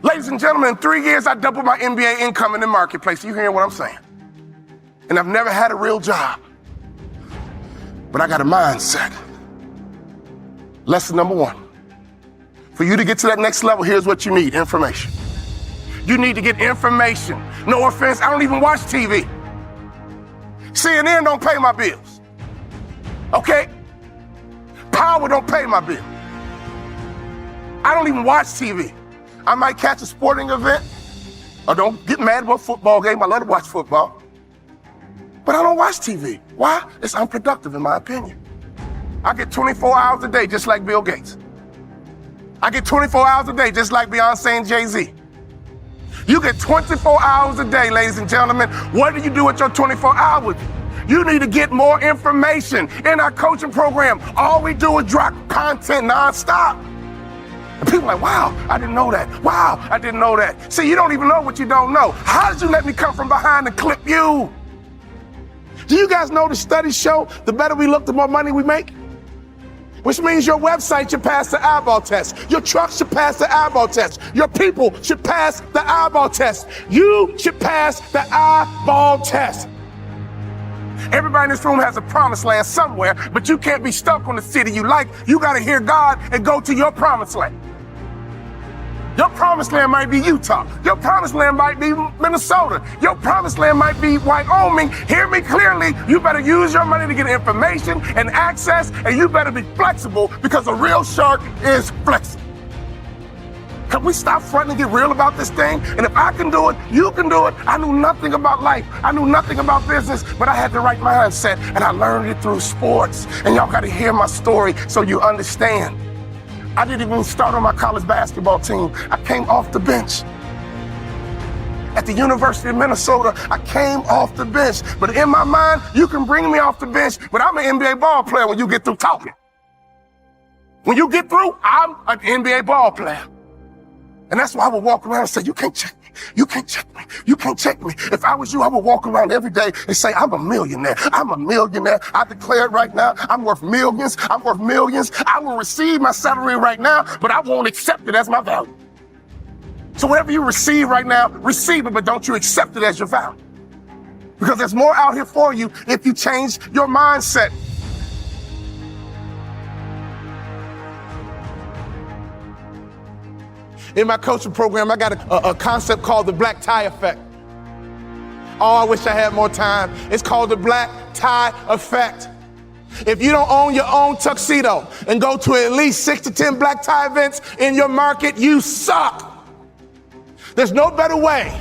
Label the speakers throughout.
Speaker 1: Ladies and gentlemen, in 3 years, I doubled my MBA income in the marketplace. You hearing what I'm saying? And I've never had a real job, but I got a mindset. Lesson number 1. For you to get to that next level, here's what you need: information. You need to get information. No offense, I don't even watch TV. CNN don't pay my bills. Okay? Power don't pay my bill. I don't even watch TV. I might catch a sporting event, or don't get mad about a football game. I love to watch football. But I don't watch TV. Why? It's unproductive in my opinion. I get 24 hours a day just like Bill Gates. I get 24 hours a day just like Beyonce and Jay-Z. You get 24 hours a day, ladies and gentlemen. What do you do with your 24 hours? You need to get more information. In our coaching program, all we do is drop content nonstop. And people are like, wow, I didn't know that. Wow, I didn't know that. See, you don't even know what you don't know. How did you let me come from behind and clip you? Do you guys know the studies show the better we look, the more money we make? Which means your website should pass the eyeball test. Your truck should pass the eyeball test. Your people should pass the eyeball test. You should pass the eyeball test. Everybody in this room has a promised land somewhere, but you can't be stuck on the city you like. You got to hear God and go to your promised land. Your promised land might be Utah. Your promised land might be Minnesota. Your promised land might be Wyoming. Hear me clearly. You better use your money to get information and access, and you better be flexible, because a real shark is flexible. Can we stop fronting and get real about this thing? And if I can do it, you can do it. I knew nothing about life. I knew nothing about business, but I had the right mindset, and I learned it through sports. And y'all got to hear my story so you understand. I didn't even start on my college basketball team. I came off the bench. At the University of Minnesota, I came off the bench. But in my mind, you can bring me off the bench, but I'm an NBA ball player when you get through talking. When you get through, I'm an NBA ball player. And that's why I would walk around and say, you can't check me. You can't check me. You can't check me. If I was you, I would walk around every day and say, I'm a millionaire. I'm a millionaire. I declare it right now. I'm worth millions. I'm worth millions. I will receive my salary right now, but I won't accept it as my value. So whatever you receive right now, receive it, but don't you accept it as your value. Because there's more out here for you if you change your mindset. In my coaching program, I got a concept called the black tie effect. Oh, I wish I had more time. It's called the black tie effect. If you don't own your own tuxedo and go to at least 6 to 10 black tie events in your market, you suck. There's no better way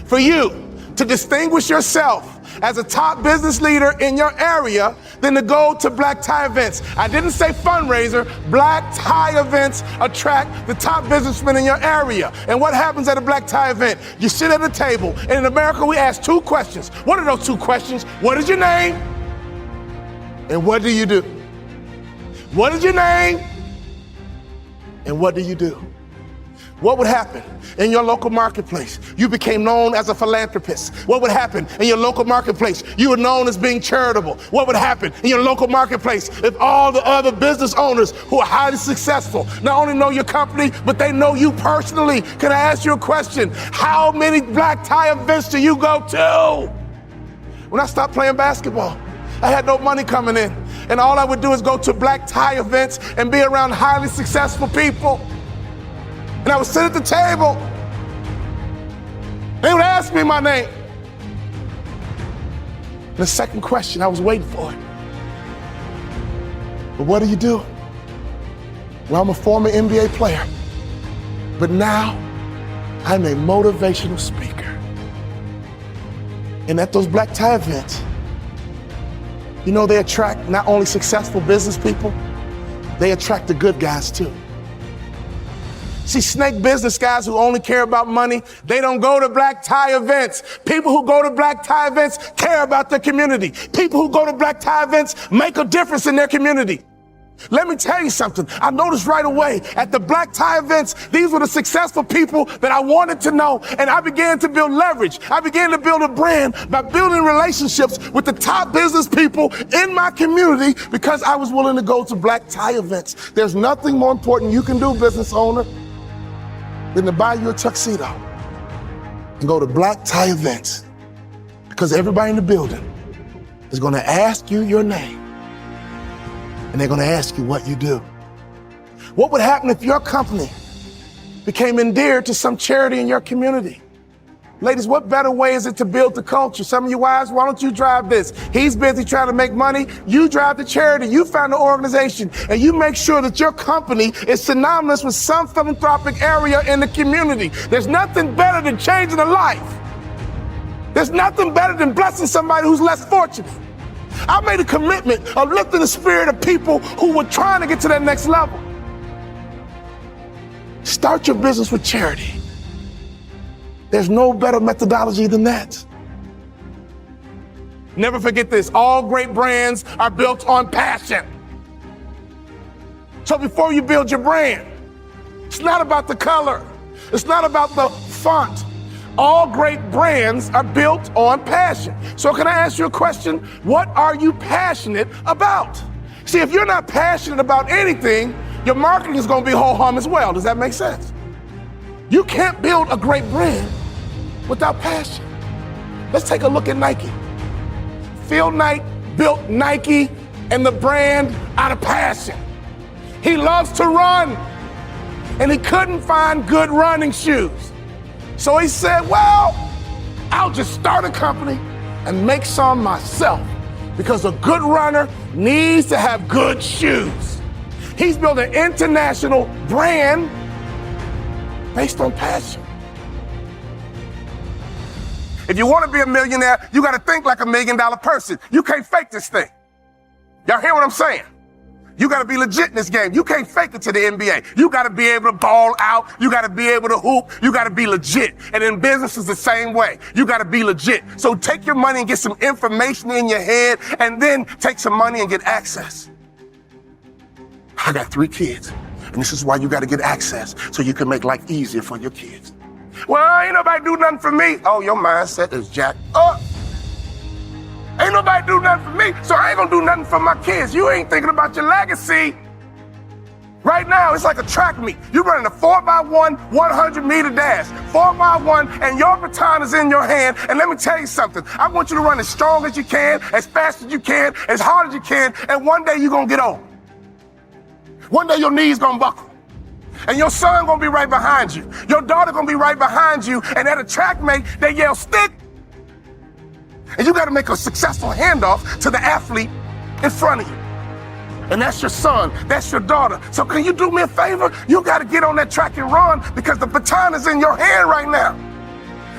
Speaker 1: for you to distinguish yourself as a top business leader in your area than to go to black tie events. I didn't say fundraiser. Black tie events attract the top businessmen in your area. And what happens at a black tie event? You sit at a table, and in America we ask 2 questions. What are those 2 questions? What is your name? And what do you do? What is your name? And what do you do? What would happen in your local marketplace? You became known as a philanthropist. What would happen in your local marketplace? You were known as being charitable. What would happen in your local marketplace if all the other business owners who are highly successful not only know your company, but they know you personally? Can I ask you a question? How many black tie events do you go to? When I stopped playing basketball, I had no money coming in, and all I would do is go to black tie events and be around highly successful people. And I would sit at the table. They would ask me my name. And the second question, I was waiting for it. But what do you do? Well, I'm a former NBA player, but now I'm a motivational speaker. And at those black tie events, you know, they attract not only successful business people, they attract the good guys too. See, snake business guys who only care about money, they don't go to black tie events. People who go to black tie events care about their community. People who go to black tie events make a difference in their community. Let me tell you something. I noticed right away at the black tie events, these were the successful people that I wanted to know. And I began to build leverage. I began to build a brand by building relationships with the top business people in my community because I was willing to go to black tie events. There's nothing more important you can do, business owner, than to buy you a tuxedo and go to black tie events, because everybody in the building is going to ask you your name and they're going to ask you what you do. What would happen if your company became endeared to some charity in your community? Ladies, what better way is it to build the culture? Some of you wives, why don't you drive this? He's busy trying to make money. You drive the charity. You find the organization, and you make sure that your company is synonymous with some philanthropic area in the community. There's nothing better than changing a life. There's nothing better than blessing somebody who's less fortunate. I made a commitment of lifting the spirit of people who were trying to get to that next level. Start your business with charity. There's no better methodology than that. Never forget this. All great brands are built on passion. So before you build your brand, it's not about the color. It's not about the font. All great brands are built on passion. So can I ask you a question? What are you passionate about? See, if you're not passionate about anything, your marketing is going to be ho-hum as well. Does that make sense? You can't build a great brand without passion. Let's take a look at Nike. Phil Knight built Nike and the brand out of passion. He loves to run, and he couldn't find good running shoes. So he said, well, I'll just start a company and make some myself, because a good runner needs to have good shoes. He's built an international brand based on passion. If you want to be a millionaire, you got to think like $1 million person. You can't fake this thing. Y'all hear what I'm saying? You got to be legit in this game. You can't fake it to the NBA. You got to be able to ball out. You got to be able to hoop. You got to be legit. And in business, it's the same way. You got to be legit. So take your money and get some information in your head, and then take some money and get access. I got 3 kids, and this is why you got to get access, so you can make life easier for your kids. Well, ain't nobody do nothing for me. Oh, your mindset is jacked up. Ain't nobody do nothing for me, so I ain't gonna do nothing for my kids. You ain't thinking about your legacy. Right now, it's like a track meet. You're running a 4x1, 100-meter dash. 4x1, and your baton is in your hand. And let me tell you something. I want you to run as strong as you can, as fast as you can, as hard as you can, and one day you're gonna get old. One day your knees gonna buckle. And your son gonna be right behind you. Your daughter gonna be right behind you. And at a track meet, they yell, stick. And you got to make a successful handoff to the athlete in front of you. And that's your son, that's your daughter. So can you do me a favor? You got to get on that track and run, because the baton is in your hand right now.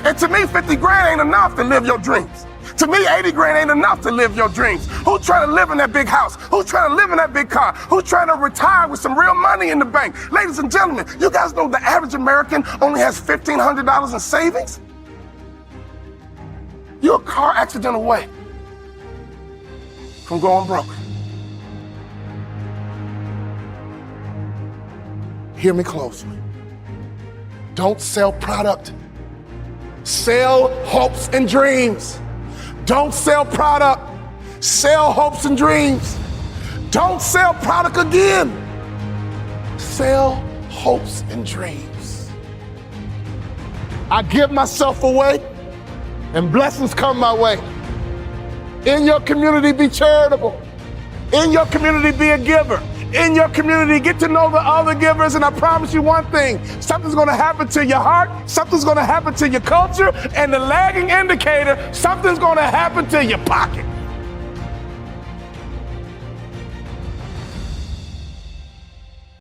Speaker 1: And to me, 50 grand ain't enough to live your dreams. To me, 80 grand ain't enough to live your dreams. Who's trying to live in that big house? Who's trying to live in that big car? Who's trying to retire with some real money in the bank? Ladies and gentlemen, you guys know the average American only has $1,500 in savings? You're a car accident away from going broke. Hear me closely. Don't sell product. Sell hopes and dreams. Don't sell product. Sell hopes and dreams. Don't sell product again. Sell hopes and dreams. I give myself away, and blessings come my way. In your community, be charitable. In your community, be a giver. In your community, get to know the other givers, and I promise you one thing, something's gonna happen to your heart, something's gonna happen to your culture, and the lagging indicator, something's gonna happen to your pocket.